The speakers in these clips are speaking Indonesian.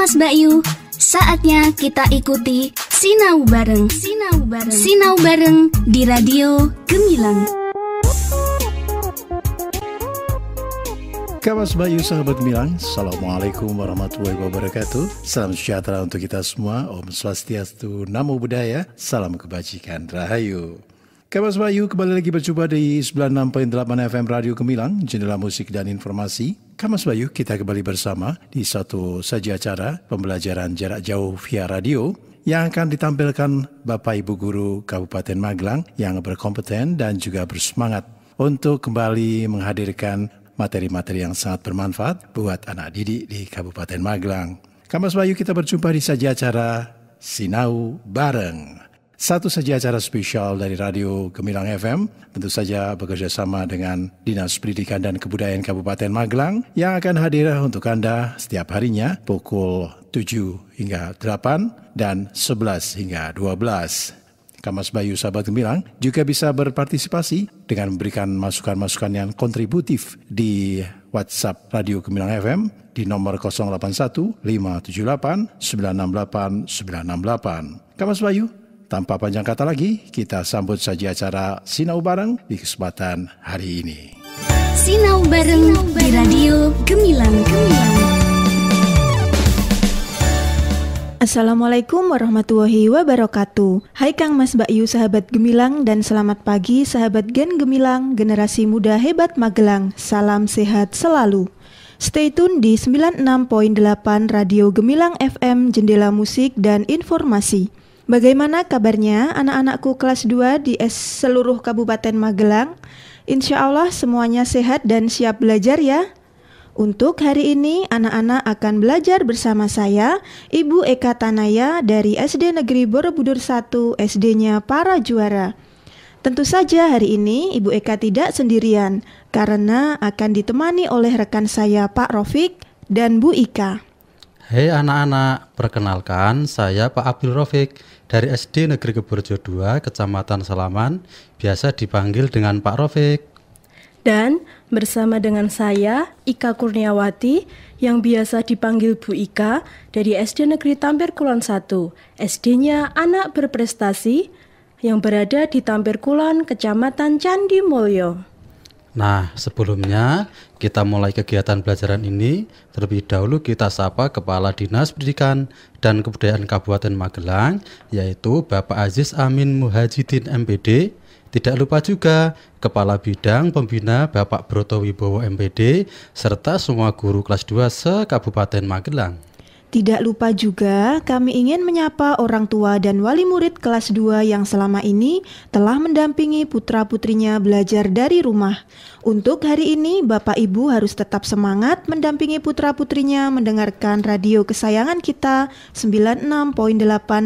Mas Bayu, saatnya kita ikuti Sinau Bareng. Sinau Bareng di Radio Gemilang. Kawas Bayu, sahabat Gemilang, Assalamualaikum warahmatullahi wabarakatuh. Salam sejahtera untuk kita semua. Om Swastiastu, Namo Buddhaya, salam kebajikan, Rahayu. Kawas Bayu kembali lagi berjumpa di 96.8 FM Radio Gemilang, jendela musik dan informasi. Kawas Bayu, kita kembali bersama di satu saja acara pembelajaran jarak jauh via radio yang akan ditampilkan Bapak Ibu Guru Kabupaten Magelang yang berkompeten dan juga bersemangat untuk kembali menghadirkan materi-materi yang sangat bermanfaat buat anak didik di Kabupaten Magelang. Kamas Bayu, kita berjumpa di saja acara Sinau Bareng. Satu saja acara spesial dari Radio Gemilang FM, tentu saja bekerja sama dengan Dinas Pendidikan dan Kebudayaan Kabupaten Magelang yang akan hadir untuk Anda setiap harinya pukul 7 hingga 8 dan 11 hingga 12. Kamas Bayu sahabat Gemilang juga bisa berpartisipasi dengan memberikan masukan-masukan yang kontributif di WhatsApp Radio Gemilang FM di nomor 081 578 968 968. Kamas Bayu, tanpa panjang kata lagi, kita sambut saja acara Sinau Bareng di kesempatan hari ini. Sinau Bareng di Radio Gemilang. Assalamualaikum warahmatullahi wabarakatuh. Hai Kang Mas Bayu sahabat Gemilang dan selamat pagi sahabat Gen Gemilang, generasi muda hebat Magelang. Salam sehat selalu. Stay tune di 96.8 Radio Gemilang FM, jendela musik dan informasi. Bagaimana kabarnya anak-anakku kelas 2 di seluruh Kabupaten Magelang? Insya Allah semuanya sehat dan siap belajar ya. Untuk hari ini, anak-anak akan belajar bersama saya, Ibu Eka Tanaya dari SD Negeri Borobudur 1, SD-nya Para Juara. Tentu saja hari ini Ibu Eka tidak sendirian, karena akan ditemani oleh rekan saya Pak Rofik dan Bu Ika. Hei anak-anak, perkenalkan saya Pak Abdul Rofik dari SD Negeri Keburjo 2, Kecamatan Salaman, biasa dipanggil dengan Pak Rofik. Dan bersama dengan saya, Ika Kurniawati, yang biasa dipanggil Bu Ika, dari SD Negeri Tampir Kulon 1, SD-nya Anak Berprestasi, yang berada di Tampir Kulon, Kecamatan Candi Mulyo. Nah, sebelumnya kita mulai kegiatan pelajaran ini, terlebih dahulu kita sapa Kepala Dinas Pendidikan dan Kebudayaan Kabupaten Magelang, yaitu Bapak Aziz Amin Muhajidin MPD. Tidak lupa juga Kepala Bidang Pembina Bapak Broto Wibowo MPD, serta semua guru kelas 2 se-Kabupaten Magelang. Tidak lupa juga kami ingin menyapa orang tua dan wali murid kelas 2 yang selama ini telah mendampingi putra-putrinya belajar dari rumah. Untuk hari ini Bapak Ibu harus tetap semangat mendampingi putra-putrinya mendengarkan radio kesayangan kita 96.8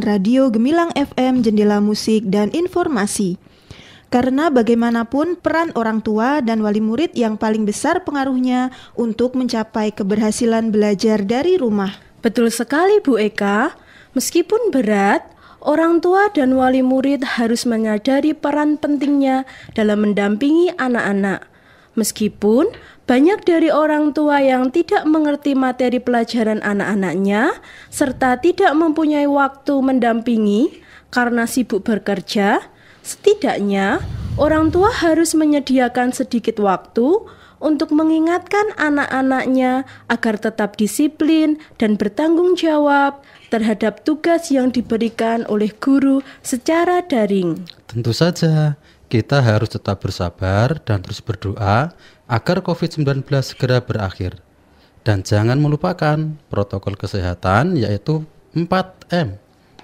Radio Gemilang FM, jendela musik dan informasi. Karena bagaimanapun peran orang tua dan wali murid yang paling besar pengaruhnya untuk mencapai keberhasilan belajar dari rumah. Betul sekali Bu Eka, meskipun berat, orang tua dan wali murid harus menyadari peran pentingnya dalam mendampingi anak-anak. Meskipun banyak dari orang tua yang tidak mengerti materi pelajaran anak-anaknya, serta tidak mempunyai waktu mendampingi karena sibuk bekerja, setidaknya orang tua harus menyediakan sedikit waktu untuk mengingatkan anak-anaknya agar tetap disiplin dan bertanggung jawab terhadap tugas yang diberikan oleh guru secara daring. Tentu saja, kita harus tetap bersabar dan terus berdoa agar COVID-19 segera berakhir. Dan jangan melupakan protokol kesehatan, yaitu 4M,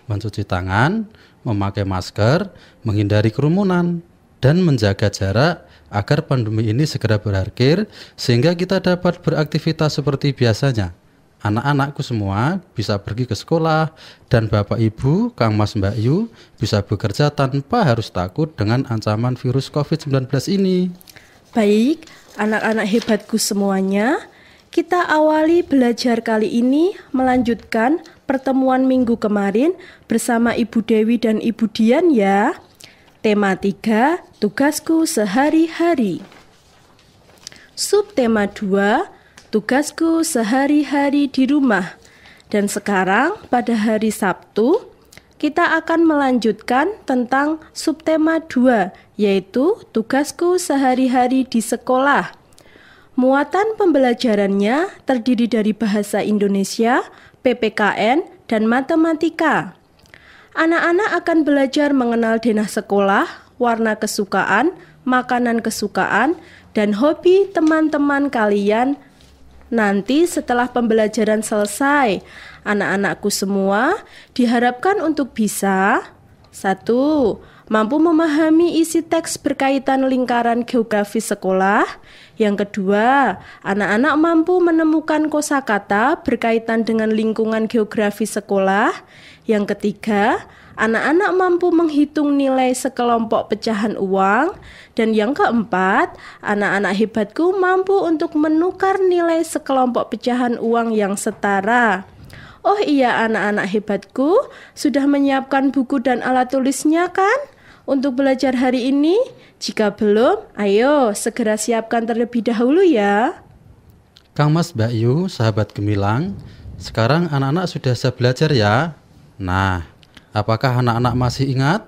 mencuci tangan, memakai masker, menghindari kerumunan, dan menjaga jarak agar pandemi ini segera berakhir sehingga kita dapat beraktivitas seperti biasanya. Anak-anakku semua bisa pergi ke sekolah dan Bapak Ibu, Kang Mas Mbak Yu bisa bekerja tanpa harus takut dengan ancaman virus COVID-19 ini. Baik, anak-anak hebatku semuanya, kita awali belajar kali ini melanjutkan pertemuan minggu kemarin bersama Ibu Dewi dan Ibu Dian ya. Tema 3, tugasku sehari-hari. Subtema 2, tugasku sehari-hari di rumah. Dan sekarang pada hari Sabtu kita akan melanjutkan tentang subtema 2, yaitu tugasku sehari-hari di sekolah. Muatan pembelajarannya terdiri dari bahasa Indonesia, PPKN, dan matematika. Anak-anak akan belajar mengenal denah sekolah, warna kesukaan, makanan kesukaan, dan hobi teman-teman kalian. Nanti setelah pembelajaran selesai, anak-anakku semua diharapkan untuk bisa 1. Mampu memahami isi teks berkaitan lingkaran geografis sekolah. Yang kedua, anak-anak mampu menemukan kosakata berkaitan dengan lingkungan geografis sekolah. Yang ketiga, anak-anak mampu menghitung nilai sekelompok pecahan uang. Dan yang keempat, anak-anak hebatku mampu untuk menukar nilai sekelompok pecahan uang yang setara. Oh iya, anak-anak hebatku, sudah menyiapkan buku dan alat tulisnya kan? Untuk belajar hari ini? Jika belum, ayo segera siapkan terlebih dahulu ya. Kang Mas, Mbak Yu, sahabat Gemilang, sekarang anak-anak sudah siap belajar ya? Nah, apakah anak-anak masih ingat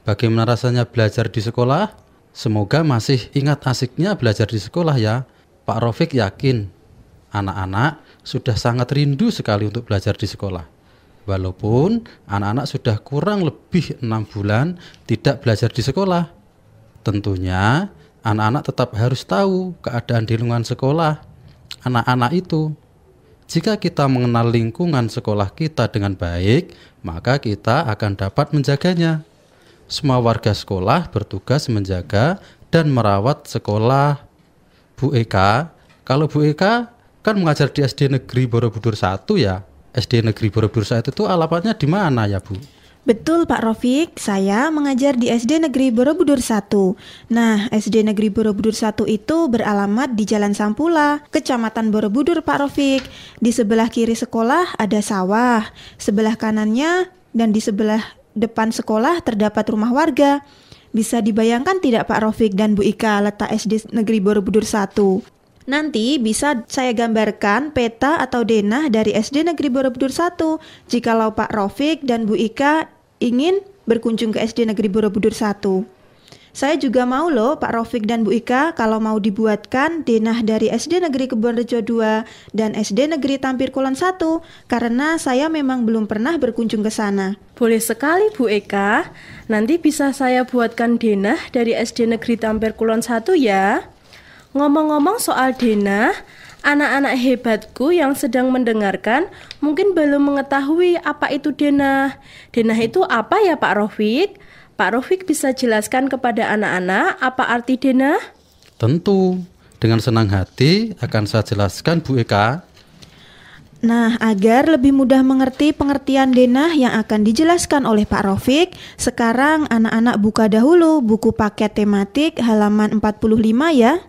bagaimana rasanya belajar di sekolah? Semoga masih ingat asiknya belajar di sekolah ya. Pak Rofik yakin anak-anak sudah sangat rindu sekali untuk belajar di sekolah. Walaupun anak-anak sudah kurang lebih 6 bulan tidak belajar di sekolah. Tentunya anak-anak tetap harus tahu keadaan di lingkungan sekolah anak-anak itu. Jika kita mengenal lingkungan sekolah kita dengan baik, maka kita akan dapat menjaganya. Semua warga sekolah bertugas menjaga dan merawat sekolah. Bu Eka, kalau Bu Eka kan mengajar di SD Negeri Borobudur 1 ya. SD Negeri Borobudur 1 itu alamatnya di mana ya, Bu? Betul Pak Rofik, saya mengajar di SD Negeri Borobudur 1. Nah, SD Negeri Borobudur 1 itu beralamat di Jalan Sampula, Kecamatan Borobudur Pak Rofik. Di sebelah kiri sekolah ada sawah, sebelah kanannya dan di sebelah depan sekolah terdapat rumah warga. Bisa dibayangkan tidak Pak Rofik dan Bu Ika letak SD Negeri Borobudur 1? Nanti bisa saya gambarkan peta atau denah dari SD Negeri Borobudur 1 jikalau Pak Rofik dan Bu Ika ingin berkunjung ke SD Negeri Borobudur 1. Saya juga mau loh Pak Rofik dan Bu Ika kalau mau dibuatkan denah dari SD Negeri Kebonrejo 2 dan SD Negeri Tampir Kulon 1 karena saya memang belum pernah berkunjung ke sana. Boleh sekali Bu Eka, nanti bisa saya buatkan denah dari SD Negeri Tampir Kulon 1 ya. Ngomong-ngomong soal denah, anak-anak hebatku yang sedang mendengarkan mungkin belum mengetahui apa itu denah. Denah itu apa ya Pak Rofik? Pak Rofik bisa jelaskan kepada anak-anak apa arti denah? Tentu, dengan senang hati akan saya jelaskan Bu Eka. Nah, agar lebih mudah mengerti pengertian denah yang akan dijelaskan oleh Pak Rofik, sekarang anak-anak buka dahulu buku paket tematik halaman 45 ya.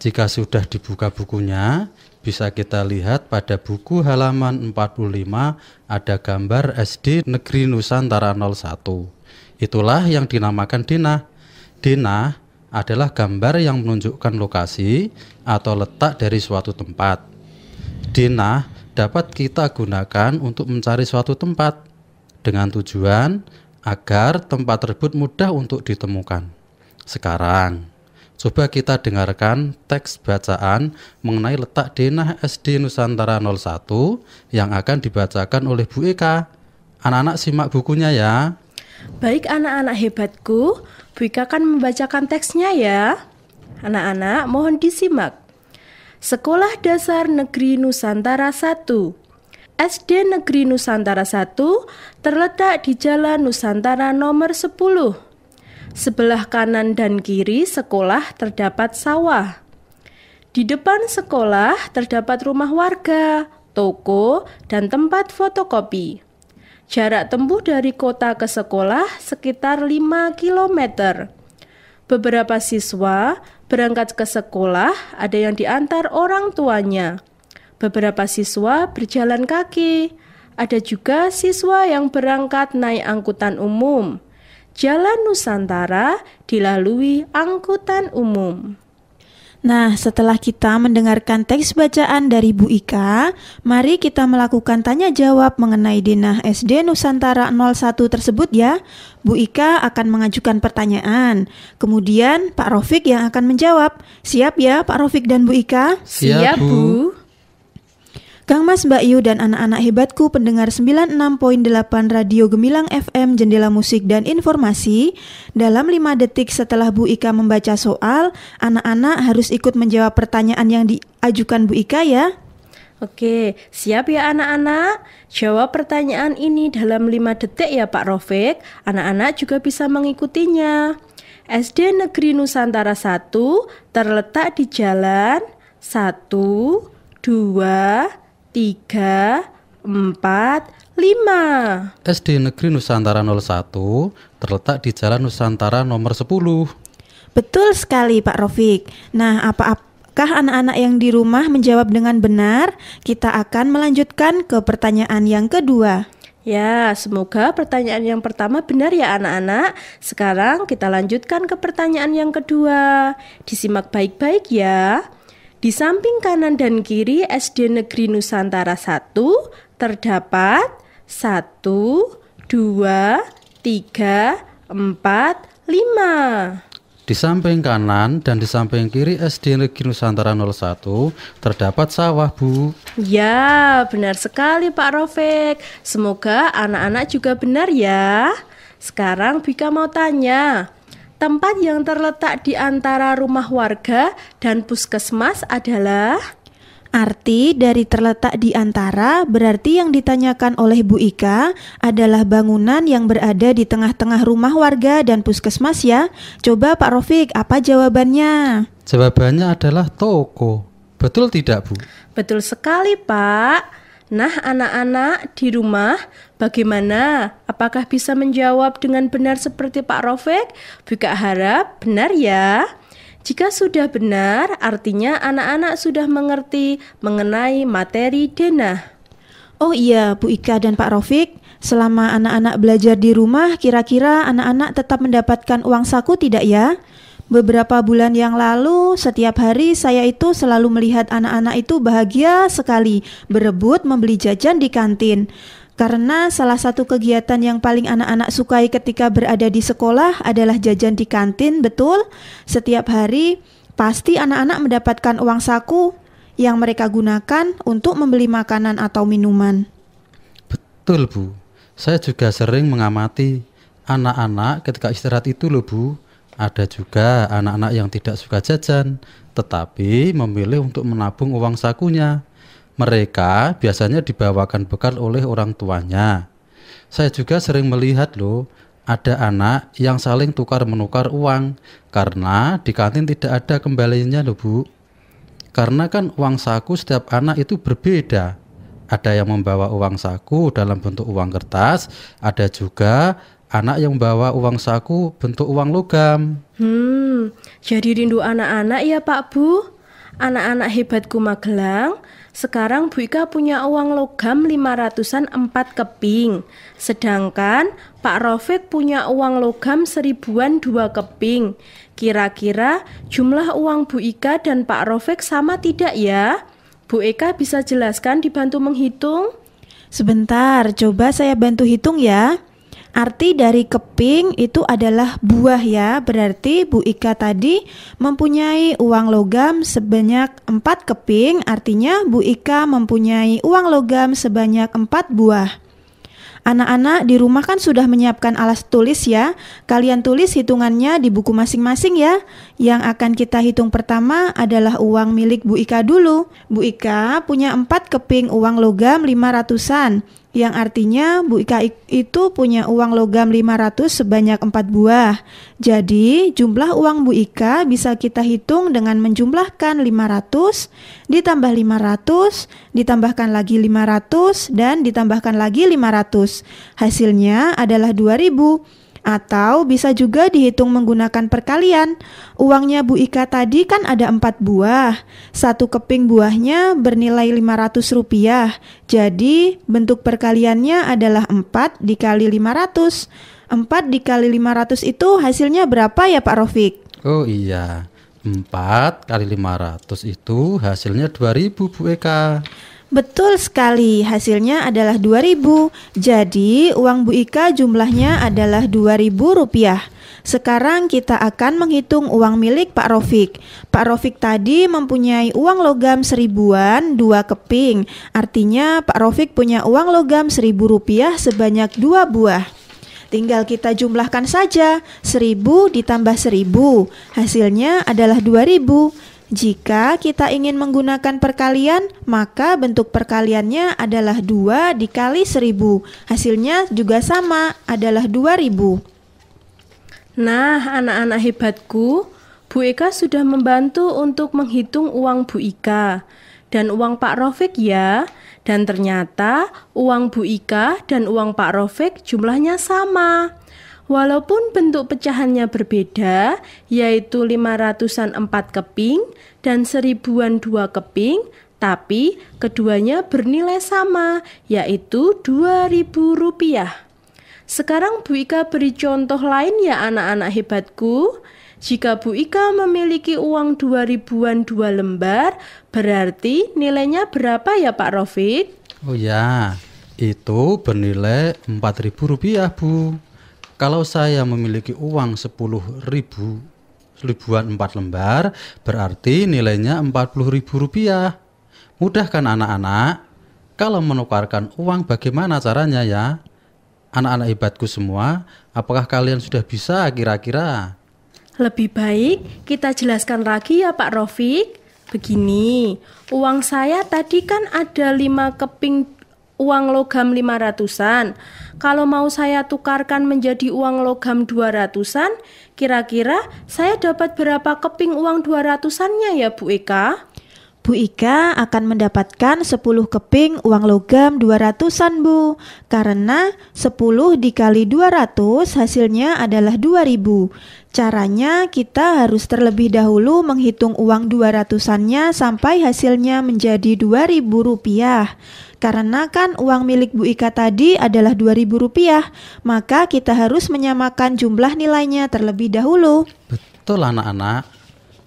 Jika sudah dibuka bukunya, bisa kita lihat pada buku halaman 45 ada gambar SD Negeri Nusantara 01. Itulah yang dinamakan denah. Denah adalah gambar yang menunjukkan lokasi atau letak dari suatu tempat. Denah dapat kita gunakan untuk mencari suatu tempat dengan tujuan agar tempat tersebut mudah untuk ditemukan. Sekarang, coba kita dengarkan teks bacaan mengenai letak denah SD Nusantara 01 yang akan dibacakan oleh Bu Eka. Anak-anak simak bukunya ya. Baik anak-anak hebatku, Bu Eka akan membacakan teksnya ya. Anak-anak mohon disimak. Sekolah Dasar Negeri Nusantara 1. SD Negeri Nusantara 1 terletak di Jalan Nusantara nomor 10. Sebelah kanan dan kiri sekolah terdapat sawah. Di depan sekolah terdapat rumah warga, toko, dan tempat fotokopi. Jarak tempuh dari kota ke sekolah sekitar 5 km. Beberapa siswa berangkat ke sekolah, ada yang diantar orang tuanya. Beberapa siswa berjalan kaki. Ada juga siswa yang berangkat naik angkutan umum. Jalan Nusantara dilalui angkutan umum. Nah, setelah kita mendengarkan teks bacaan dari Bu Ika, mari kita melakukan tanya jawab mengenai Denah SD Nusantara 01 tersebut ya. Bu Ika akan mengajukan pertanyaan, kemudian Pak Rofik yang akan menjawab. Siap ya Pak Rofik dan Bu Ika? Siap, Bu. Kang Mas, Mbak Yu, dan anak-anak hebatku pendengar 96.8 Radio Gemilang FM Jendela Musik dan Informasi, dalam 5 detik setelah Bu Ika membaca soal, anak-anak harus ikut menjawab pertanyaan yang diajukan Bu Ika ya. Oke, siap ya anak-anak? Jawab pertanyaan ini dalam 5 detik ya Pak Rofik. Anak-anak juga bisa mengikutinya. SD Negeri Nusantara 1 terletak di jalan 1, 2, 3, 4, 5. SD Negeri Nusantara 01 terletak di Jalan Nusantara nomor 10. Betul sekali Pak Rofik. Nah, apakah anak-anak yang di rumah menjawab dengan benar? Kita akan melanjutkan ke pertanyaan yang kedua. Ya, semoga pertanyaan yang pertama benar ya anak-anak. Sekarang kita lanjutkan ke pertanyaan yang kedua. Disimak baik-baik ya. Di samping kanan dan kiri SD Negeri Nusantara 1 terdapat 1, 2, 3, 4, 5. Di samping kanan dan di samping kiri SD Negeri Nusantara 01 terdapat sawah, Bu. Ya, benar sekali Pak Rofik. Semoga anak-anak juga benar ya. Sekarang Bika mau tanya, tempat yang terletak di antara rumah warga dan puskesmas adalah? Arti dari terletak di antara berarti yang ditanyakan oleh Bu Ika adalah bangunan yang berada di tengah-tengah rumah warga dan puskesmas ya. Coba Pak Rofik, apa jawabannya? Jawabannya adalah toko. Betul tidak, Bu? Betul sekali Pak. Nah anak-anak di rumah bagaimana? Apakah bisa menjawab dengan benar seperti Pak Rofik? Bika harap benar ya. Jika sudah benar, artinya anak-anak sudah mengerti mengenai materi denah. Oh iya, Bu Ika dan Pak Rofik, selama anak-anak belajar di rumah, kira-kira anak-anak tetap mendapatkan uang saku tidak ya? Beberapa bulan yang lalu, setiap hari saya itu selalu melihat anak-anak itu bahagia sekali berebut membeli jajan di kantin. Karena salah satu kegiatan yang paling anak-anak sukai ketika berada di sekolah adalah jajan di kantin, betul? Setiap hari pasti anak-anak mendapatkan uang saku yang mereka gunakan untuk membeli makanan atau minuman. Betul, Bu. Saya juga sering mengamati anak-anak ketika istirahat itu loh, Bu. Ada juga anak-anak yang tidak suka jajan, tetapi memilih untuk menabung uang sakunya. Mereka biasanya dibawakan bekal oleh orang tuanya. Saya juga sering melihat loh, ada anak yang saling tukar-menukar uang karena di kantin tidak ada kembaliannya loh, Bu. Karena kan uang saku setiap anak itu berbeda. Ada yang membawa uang saku dalam bentuk uang kertas, ada juga anak yang membawa uang saku bentuk uang logam. Jadi rindu anak-anak ya Pak Bu. Anak-anak hebatku Magelang, sekarang Bu Ika punya uang logam 500-an 4 keping. Sedangkan Pak Rofik punya uang logam 1000-an 2 keping. Kira-kira jumlah uang Bu Ika dan Pak Rofik sama tidak ya? Bu Ika bisa jelaskan dibantu menghitung? Sebentar, coba saya bantu hitung ya. Arti dari keping itu adalah buah ya. Berarti Bu Ika tadi mempunyai uang logam sebanyak 4 keping. Artinya Bu Ika mempunyai uang logam sebanyak 4 buah. Anak-anak di rumah kan sudah menyiapkan alas tulis ya. Kalian tulis hitungannya di buku masing-masing ya. Yang akan kita hitung pertama adalah uang milik Bu Ika dulu. Bu Ika punya 4 keping uang logam 500-an. Yang artinya Bu Ika itu punya uang logam 500 sebanyak 4 buah. Jadi jumlah uang Bu Ika bisa kita hitung dengan menjumlahkan 500, ditambah 500, ditambahkan lagi 500, dan ditambahkan lagi 500. Hasilnya adalah 2000. Atau bisa juga dihitung menggunakan perkalian. Uangnya Bu Ika tadi kan ada 4 buah. 1 keping buahnya bernilai Rp500. Jadi bentuk perkaliannya adalah 4 dikali 500. 4 dikali 500 itu hasilnya berapa ya Pak Rofik? Oh iya, 4 kali 500 itu hasilnya 2000 Bu Eka. Betul sekali, hasilnya adalah 2000. Jadi uang Bu Ika jumlahnya adalah 2000 rupiah. Sekarang kita akan menghitung uang milik Pak Rofik. Pak Rofik tadi mempunyai uang logam 1000-an 2 keping. Artinya Pak Rofik punya uang logam 1000 rupiah sebanyak 2 buah. Tinggal kita jumlahkan saja, 1000 ditambah 1000, hasilnya adalah 2000. Jika kita ingin menggunakan perkalian, maka bentuk perkaliannya adalah 2 dikali 1000. Hasilnya juga sama, adalah 2000. Nah, anak-anak hebatku, Bu Eka sudah membantu untuk menghitung uang Bu Ika dan uang Pak Rofik ya. Dan ternyata uang Bu Ika dan uang Pak Rofik jumlahnya sama. Walaupun bentuk pecahannya berbeda, yaitu 500-an 4 keping dan 1000-an 2 keping, tapi keduanya bernilai sama, yaitu 2000 rupiah. Sekarang Bu Ika beri contoh lain ya anak-anak hebatku. Jika Bu Ika memiliki uang 2000-an 2 lembar, berarti nilainya berapa ya Pak Rofik? Oh ya, itu bernilai 4.000 rupiah Bu. Kalau saya memiliki uang 10.000 1000-an 4 lembar, berarti nilainya 40.000 rupiah. Mudah kan anak-anak? Kalau menukarkan uang bagaimana caranya ya? Anak-anak hebatku semua, apakah kalian sudah bisa kira-kira? Lebih baik kita jelaskan lagi ya Pak Rofik. Begini, uang saya tadi kan ada 5 keping uang logam 500-an. Kalau mau saya tukarkan menjadi uang logam 200-an, kira-kira saya dapat berapa keping uang 200-annya ya Bu Eka? Bu Ika akan mendapatkan 10 keping uang logam 200-an Bu. Karena 10 dikali 200 hasilnya adalah 2000. Caranya kita harus terlebih dahulu menghitung uang 200-annya sampai hasilnya menjadi 2000 rupiah. Karena kan uang milik Bu Ika tadi adalah 2000 rupiah, maka kita harus menyamakan jumlah nilainya terlebih dahulu. Betul anak-anak.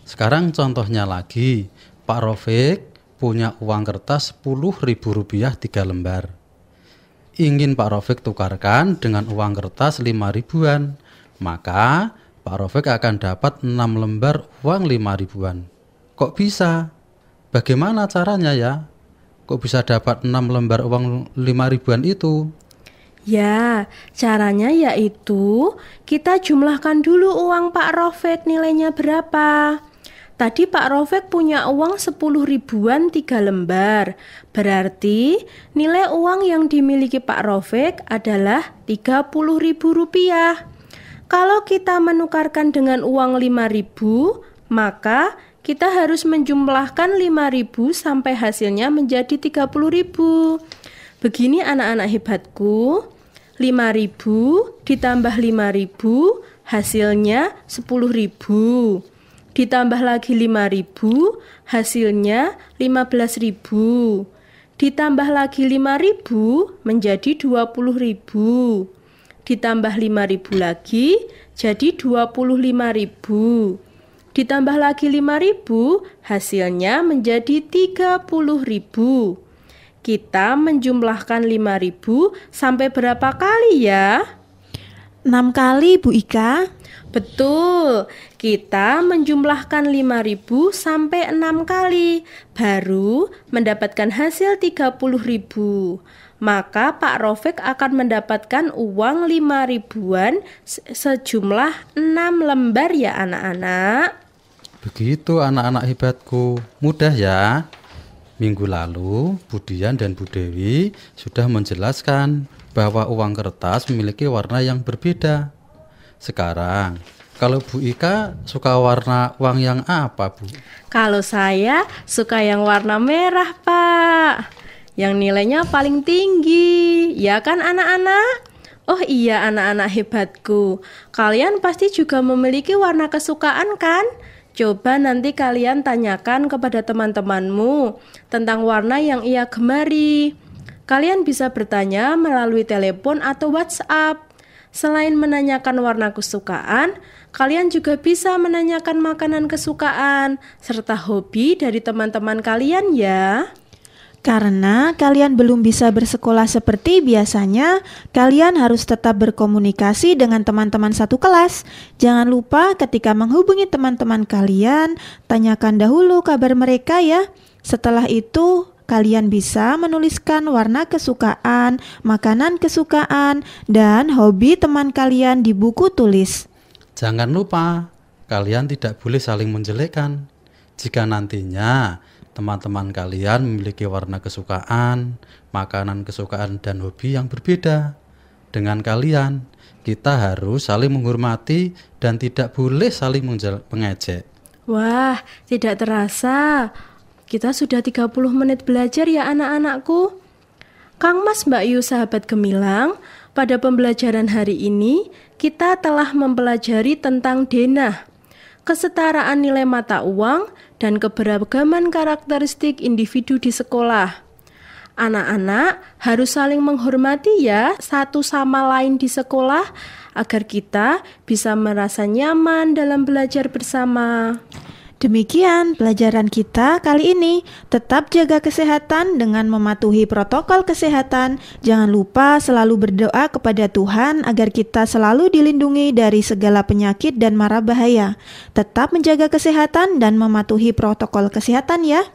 Sekarang contohnya lagi. Pak Rofik punya uang kertas 10.000 rupiah 3 lembar. Ingin Pak Rofik tukarkan dengan uang kertas 5.000-an. Maka Pak Rofik akan dapat 6 lembar uang 5.000-an. Kok bisa? Bagaimana caranya ya? Kok bisa dapat 6 lembar uang 5.000-an itu? Ya, caranya yaitu kita jumlahkan dulu uang Pak Rofik nilainya berapa. Tadi Pak Rofik punya uang 10.000-an 3 lembar. Berarti nilai uang yang dimiliki Pak Rofik adalah 30.000 rupiah. Kalau kita menukarkan dengan uang 5.000, maka kita harus menjumlahkan 5.000 sampai hasilnya menjadi 30.000. Begini anak-anak hebatku, 5.000 ditambah 5.000 hasilnya 10.000. Ditambah lagi 5.000, hasilnya 15.000. Ditambah lagi 5.000 menjadi 20.000. Ditambah 5.000 lagi jadi 25.000. Ditambah lagi 5.000, hasilnya menjadi 30.000. Kita menjumlahkan 5.000 sampai berapa kali ya? 6 kali Bu Ika. Betul, kita menjumlahkan 5.000 sampai 6 kali, baru mendapatkan hasil 30.000. Maka Pak Rofik akan mendapatkan uang 5.000-an sejumlah 6 lembar ya anak-anak. Begitu anak-anak hebatku, mudah ya. Minggu lalu, Bu Dian dan Bu Dewi sudah menjelaskan bahwa uang kertas memiliki warna yang berbeda. Sekarang, kalau Bu Ika suka warna uang yang apa, Bu? Kalau saya suka yang warna merah, Pak. Yang nilainya paling tinggi. Ya kan anak-anak? Oh iya anak-anak hebatku. Kalian pasti juga memiliki warna kesukaan kan? Coba nanti kalian tanyakan kepada teman-temanmu tentang warna yang ia gemari. Kalian bisa bertanya melalui telepon atau WhatsApp. Selain menanyakan warna kesukaan, kalian juga bisa menanyakan makanan kesukaan serta hobi dari teman-teman kalian ya. Karena kalian belum bisa bersekolah seperti biasanya, kalian harus tetap berkomunikasi dengan teman-teman satu kelas. Jangan lupa ketika menghubungi teman-teman kalian, tanyakan dahulu kabar mereka ya. Setelah itu, kalian bisa menuliskan warna kesukaan, makanan kesukaan, dan hobi teman kalian di buku tulis. Jangan lupa, kalian tidak boleh saling menjelekkan. Jika nantinya teman-teman kalian memiliki warna kesukaan, makanan kesukaan, dan hobi yang berbeda dengan kalian, kita harus saling menghormati dan tidak boleh saling mengejek. Wah, tidak terasa. Kita sudah 30 menit belajar ya anak-anakku. Kang Mas, Mbak Yu, sahabat Gemilang, pada pembelajaran hari ini kita telah mempelajari tentang denah, kesetaraan nilai mata uang, dan keberagaman karakteristik individu di sekolah. Anak-anak harus saling menghormati ya satu sama lain di sekolah agar kita bisa merasa nyaman dalam belajar bersama. Demikian pelajaran kita kali ini. Tetap jaga kesehatan dengan mematuhi protokol kesehatan. Jangan lupa selalu berdoa kepada Tuhan agar kita selalu dilindungi dari segala penyakit dan mara bahaya. Tetap menjaga kesehatan dan mematuhi protokol kesehatan ya.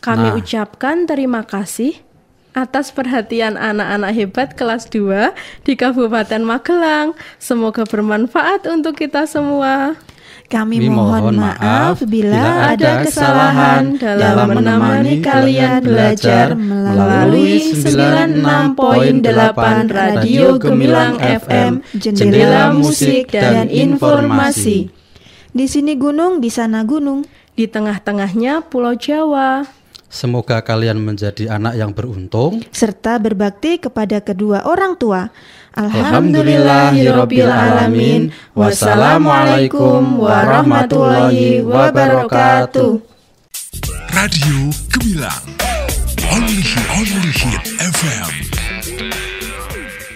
Kami ucapkan terima kasih atas perhatian anak-anak hebat kelas 2 di Kabupaten Magelang. Semoga bermanfaat untuk kita semua. Kami mohon maaf bila ada kesalahan dalam menemani kalian belajar melalui 96.8 Radio Gemilang FM, jendela musik dan informasi. Di sini gunung, di sana gunung. Di tengah-tengahnya Pulau Jawa. Semoga kalian menjadi anak yang beruntung serta berbakti kepada kedua orang tua. Alhamdulillahirabbil alamin. Wassalamualaikum warahmatullahi wabarakatuh. Radio Gemilang, only hit FM.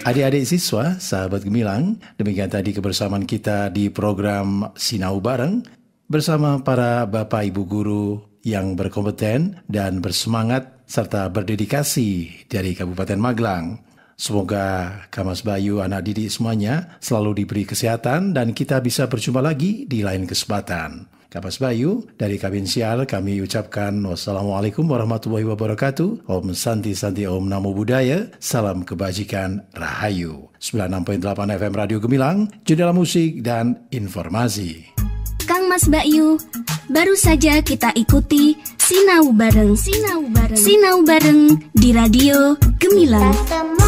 Adik-adik siswa, sahabat Gemilang, demikian tadi kebersamaan kita di program Sinau Bareng bersama para Bapak Ibu Guru yang berkompeten dan bersemangat serta berdedikasi dari Kabupaten Magelang. Semoga Kamas Bayu, anak didik semuanya selalu diberi kesehatan dan kita bisa berjumpa lagi di lain kesempatan. Kamas Bayu, dari Kabin Sial kami ucapkan wassalamualaikum warahmatullahi wabarakatuh. Om Santi Santi Om Namo Buddhaya. Salam kebajikan Rahayu. 96.8 FM Radio Gemilang, jendela musik dan informasi. Kang Mas Bayu, baru saja kita ikuti Sinau Bareng di Radio Gemilang.